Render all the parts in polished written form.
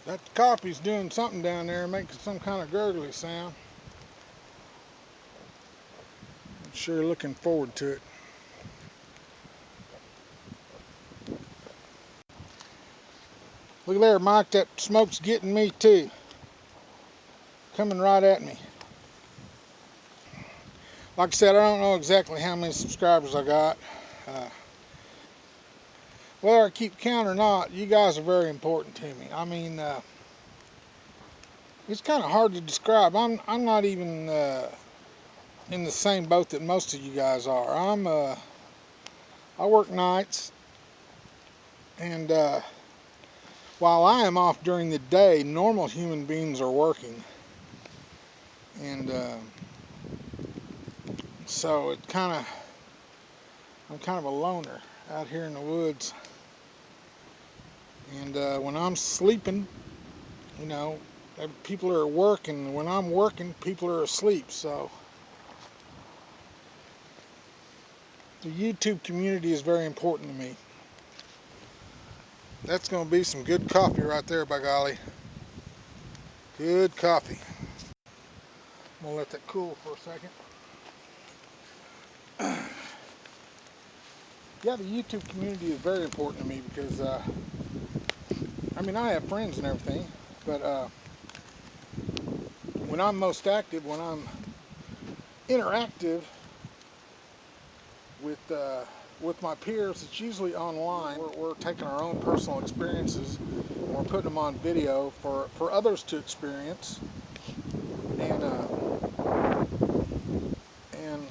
That coffee's doing something down there, making some kind of gurgly sound. I'm sure looking forward to it. Look there, Mike, that smoke's getting me too. Coming right at me. Like I said, I don't know exactly how many subscribers I got. Uh, Whether I keep count or not, you guys are very important to me. I mean, it's kind of hard to describe. I'm not even in the same boat that most of you guys are. I work nights, and while I am off during the day, normal human beings are working, and so I'm kind of a loner out here in the woods. And when I'm sleeping, you know, people are working. When I'm working, people are asleep. So the YouTube community is very important to me. That's going to be some good coffee right there, by golly. Good coffee. I'm going to let that cool for a second. Yeah, the YouTube community is very important to me because, I mean, I have friends and everything, but when I'm most active, when I'm interactive with my peers, it's usually online. We're taking our own personal experiences and we're putting them on video for others to experience. And and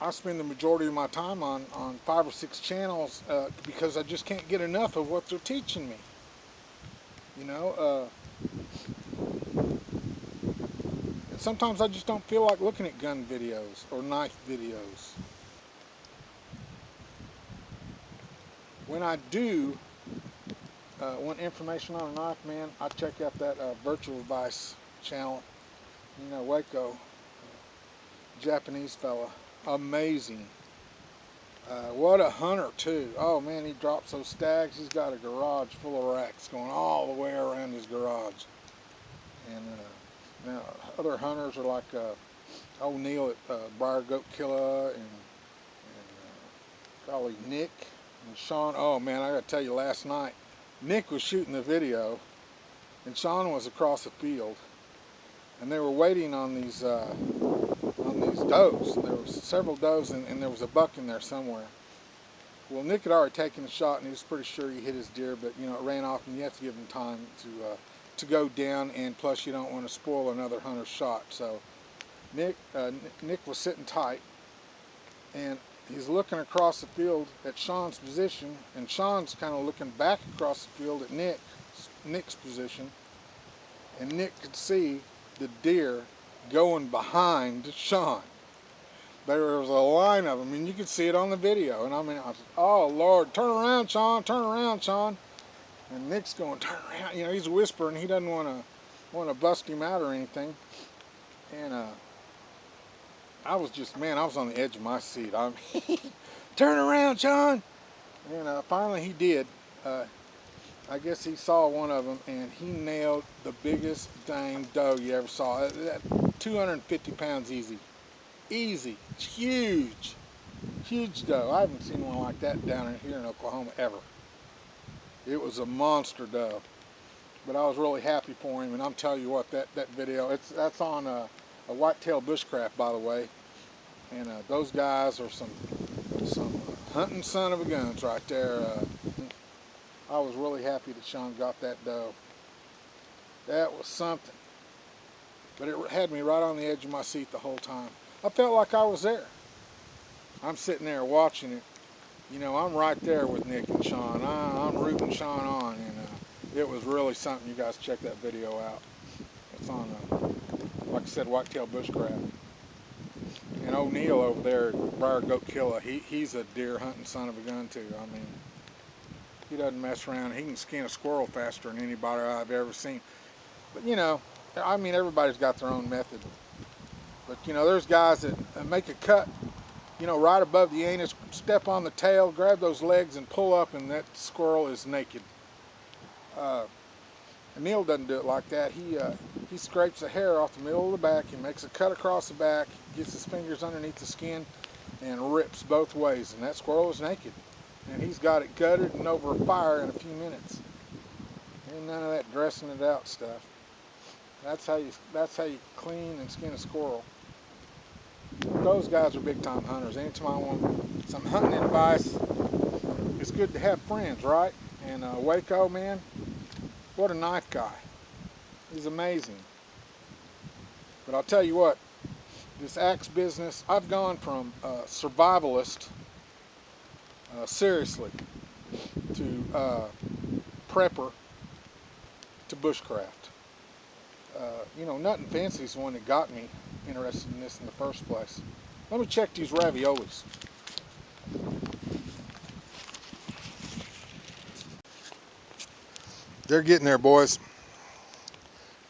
I spend the majority of my time on 5 or 6 channels because I just can't get enough of what they're teaching me. You know, and sometimes I just don't feel like looking at gun videos or knife videos. When I do want information on a knife, man, I check out that Virtual Vice channel. You know, Waco, Japanese fella, amazing. What a hunter too. Oh man, he drops those stags. He's got a garage full of racks going all the way around his garage. And now other hunters are like O'Neill at Briar Goat Killer and golly, Nick and Sean. Oh man, I got to tell you, last night Nick was shooting the video and Sean was across the field, and they were waiting on these does. There was several does, and there was a buck in there somewhere. Well, Nick had already taken the shot, and he was pretty sure he hit his deer, but you know it ran off, and you have to give him time to go down, and plus you don't want to spoil another hunter's shot. So Nick was sitting tight, and he's looking across the field at Sean's position, and Sean's kind of looking back across the field at Nick's position, and Nick could see the deer going behind Sean. There was a line of them, and you could see it on the video. And I mean, I was, oh Lord, turn around, Sean, turn around, Sean. And Nick's going, turn around. You know, he's whispering. He doesn't want to bust him out or anything. And I was just, man, I was on the edge of my seat. I'm, turn around, Sean. And finally he did. I guess he saw one of them, and he nailed the biggest dang doe you ever saw. 250 pounds easy. Easy. It's huge. Huge doe. I haven't seen one like that down here in Oklahoma ever. It was a monster doe. But I was really happy for him, and I'm telling you what, that video, that's on a whitetail bushcraft, by the way. And those guys are some hunting son of a guns right there. I was really happy that Sean got that doe. That was something. But it had me right on the edge of my seat the whole time. I felt like I was there. I'm sitting there watching it. You know, I'm right there with Nick and Sean. I'm rooting Sean on, and it was really something. You guys check that video out. It's on, like I said, Whitetail Bushcraft. And O'Neill over there at Briar Goat Killer, he's a deer hunting son of a gun too. I mean, he doesn't mess around. He can skin a squirrel faster than anybody I've ever seen. But you know, I mean, everybody's got their own method. But you know, there's guys that make a cut, you know, right above the anus, step on the tail, grab those legs and pull up, and that squirrel is naked. Uh, Neil doesn't do it like that. He scrapes the hair off the middle of the back. He makes a cut across the back, gets his fingers underneath the skin, and rips both ways. And that squirrel is naked. And he's got it gutted and over a fire in a few minutes. Ain't none of that dressing it out stuff. That's how you clean and skin a squirrel. Those guys are big time hunters. Anytime I want some hunting advice, it's good to have friends, right? And Waco, man, what a knife guy. He's amazing. But I'll tell you what, this axe business, I've gone from survivalist, seriously, to prepper to bushcraft. Nothing fancy is the one that got me interested in this in the first place. Let me check these raviolis. They're getting there, boys.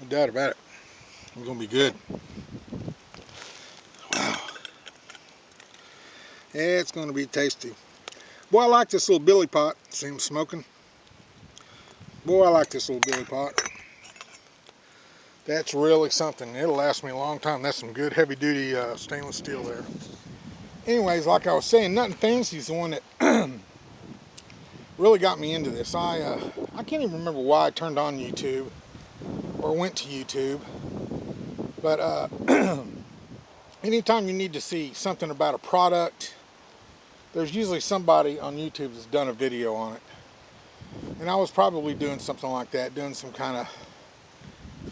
No doubt about it. It's gonna be good. Wow. Yeah, it's gonna be tasty. Boy, I like this little billy pot. See him smoking? Boy, I like this little billy pot. That's really something. It'll last me a long time. That's some good heavy duty stainless steel there. Anyways, like I was saying, Nothing Fancy is the one that really got me into this. I can't even remember why I turned on YouTube or went to YouTube, but anytime you need to see something about a product, there's usually somebody on YouTube that's done a video on it. And I was probably doing something like that, doing some kind of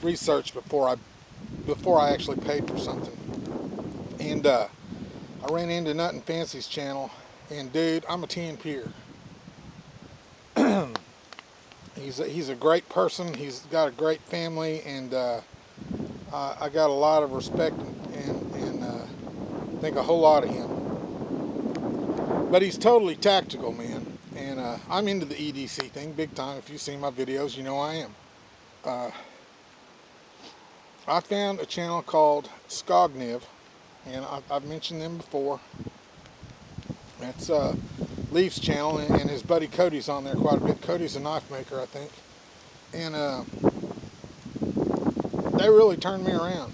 research before I actually paid for something. And I ran into Nothing Fancy's channel, and dude, I'm a TNP'er. He's a great person. He's got a great family, and I got a lot of respect and think a whole lot of him. But he's totally tactical, man. And I'm into the EDC thing big time. If you've seen my videos, you know I am. I found a channel called Skogniv, and I've mentioned them before. That's Leaf's channel, and his buddy Cody's on there quite a bit. Cody's a knife maker, I think. And they really turned me around.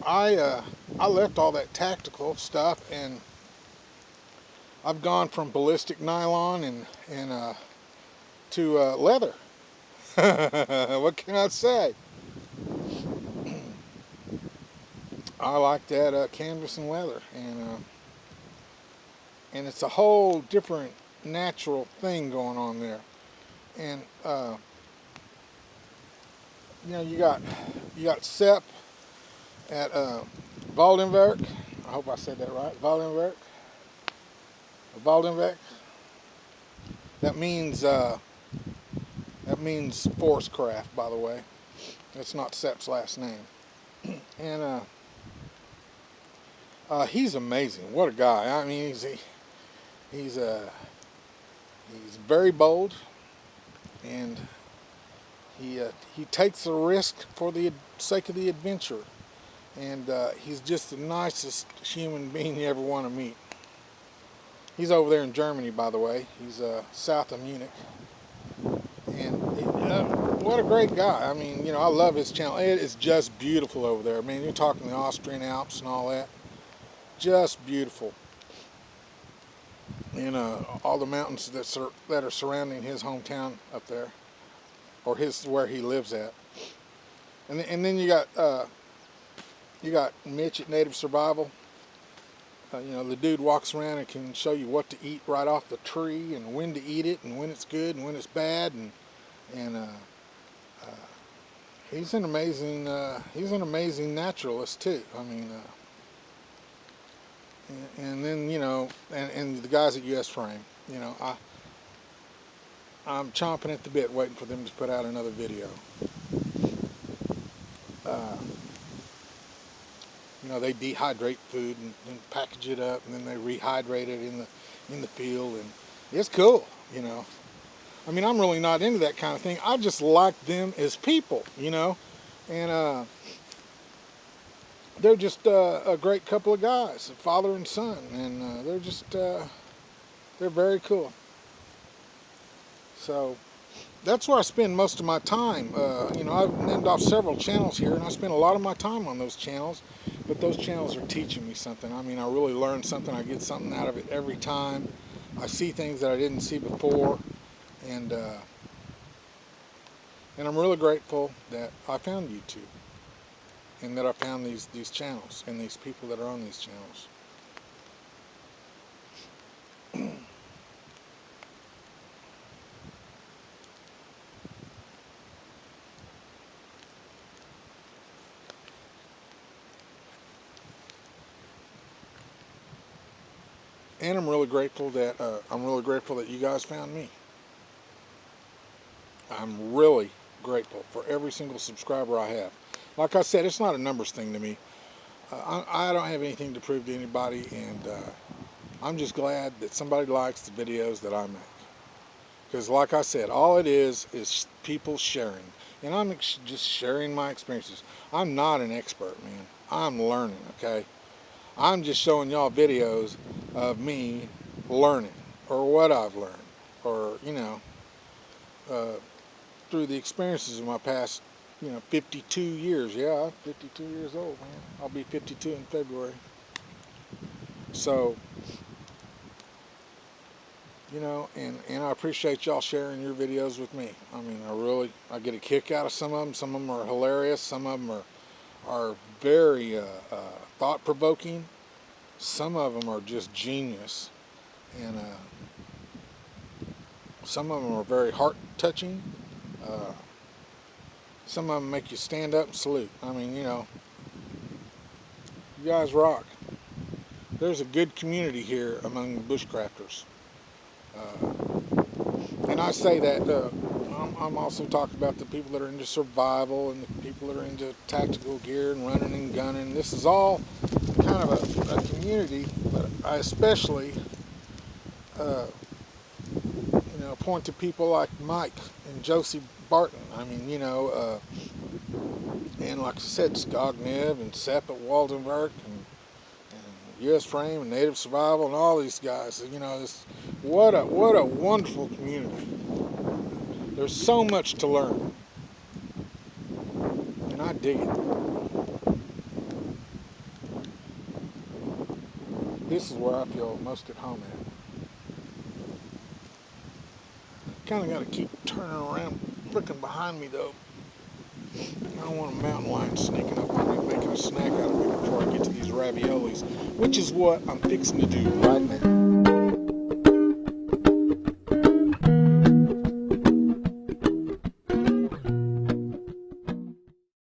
I left all that tactical stuff, and I've gone from ballistic nylon and to leather. What can I say? I like that canvas and leather, and it's a whole different natural thing going on there. And you got Sepp at Valdenwerk. I hope I said that right. Valdenwerk. That means forest craft, by the way. That's not Sepp's last name. And he's amazing. What a guy. I mean, he's very bold, and he takes a risk for the sake of the adventure. And he's just the nicest human being you ever want to meet. He's over there in Germany, by the way. He's south of Munich. And what a great guy. I mean, I love his channel. It is just beautiful over there. I mean, you're talking the Austrian Alps and all that. Just beautiful. And all the mountains that are surrounding his hometown up there, or where he lives at. And then you got Mitch at Native Survival. The dude walks around and can show you what to eat right off the tree, and when to eat it, and when it's good and when it's bad, and he's an amazing naturalist too. I mean, and then and the guys at US Frame. I'm chomping at the bit, waiting for them to put out another video. They dehydrate food and package it up, and then they rehydrate it in the field, and it's cool. I mean, I'm really not into that kind of thing. I just like them as people, and they're just a great couple of guys, a father and son, and they're very cool. So that's where I spend most of my time. I've named off several channels here, and I spend a lot of my time on those channels. But those channels are teaching me something. I mean, I really learn something. I get something out of it every time. I see things that I didn't see before, and I'm really grateful that I found YouTube and that I found these channels and these people that are on these channels. And I'm really grateful that you guys found me. I'm really grateful for every single subscriber I have. Like I said, it's not a numbers thing to me. I don't have anything to prove to anybody, and I'm just glad that somebody likes the videos that I make. Because like I said, all it is people sharing. And I'm just sharing my experiences. I'm not an expert, man. I'm learning, okay? I'm just showing y'all videos of me learning, or what I've learned, or, uh, through the experiences of my past, 52 years. Yeah, I'm 52 years old, man. I'll be 52 in February. So, and I appreciate y'all sharing your videos with me. I mean, I get a kick out of some of them. Some of them are hilarious. Some of them are very thought-provoking. Some of them are just genius. And some of them are very heart-touching. Uh, some of them make you stand up and salute. I mean, you guys rock. There's a good community here among bushcrafters. And I say that I'm also talking about the people that are into survival and the people that are into tactical gear and running and gunning. This is all kind of a community, but I especially uh, point to people like Mike and Josie Barton. I mean, and like I said, Skog Nev and Sepp at Waldenberg and U.S. Frame and Native Survival and all these guys. What a wonderful community. There's so much to learn, and I dig it. This is where I feel most at home at. Kind of got to keep turning around, looking behind me though. I don't want a mountain lion sneaking up on me, making a snack out of me before I get to these raviolis, which is what I'm fixing to do right now.